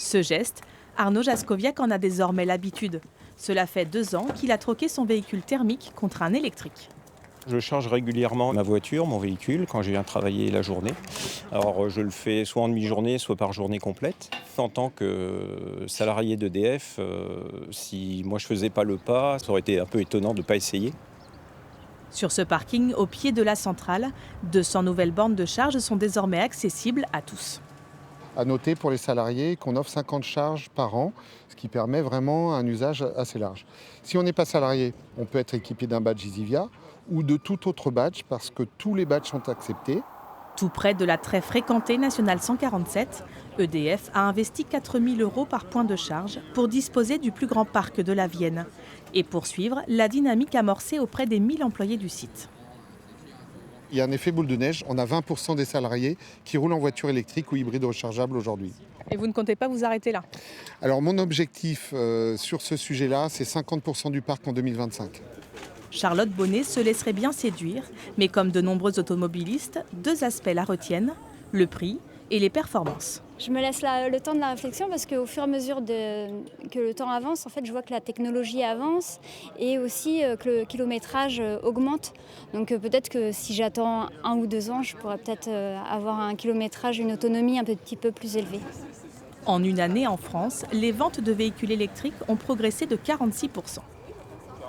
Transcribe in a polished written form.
Ce geste, Arnaud Jaskowiak en a désormais l'habitude. Cela fait 2 ans qu'il a troqué son véhicule thermique contre un électrique. Je charge régulièrement ma voiture, mon véhicule, quand je viens travailler la journée. Alors je le fais soit en demi-journée, soit par journée complète. En tant que salarié d'EDF, si moi je faisais pas le pas, ça aurait été un peu étonnant de ne pas essayer. Sur ce parking, au pied de la centrale, 200 nouvelles bornes de charge sont désormais accessibles à tous. À noter pour les salariés qu'on offre 50 charges par an, ce qui permet vraiment un usage assez large. Si on n'est pas salarié, on peut être équipé d'un badge Easivia ou de tout autre badge parce que tous les badges sont acceptés. Tout près de la très fréquentée nationale 147, EDF a investi 4 000 € par point de charge pour disposer du plus grand parc de la Vienne et poursuivre la dynamique amorcée auprès des 1000 employés du site. Il y a un effet boule de neige, on a 20% des salariés qui roulent en voiture électrique ou hybride rechargeable aujourd'hui. Et vous ne comptez pas vous arrêter là? Alors mon objectif sur ce sujet-là, c'est 50% du parc en 2025. Charlotte Bonnet se laisserait bien séduire, mais comme de nombreux automobilistes, 2 aspects la retiennent, le prix et les performances. Je me laisse le temps de la réflexion parce qu'au fur et à mesure que le temps avance, en fait, je vois que la technologie avance et aussi que le kilométrage augmente. Donc peut-être que si j'attends 1 ou 2 ans, je pourrais peut-être avoir un kilométrage, une autonomie un petit peu plus élevée. En une année en France, les ventes de véhicules électriques ont progressé de 46%.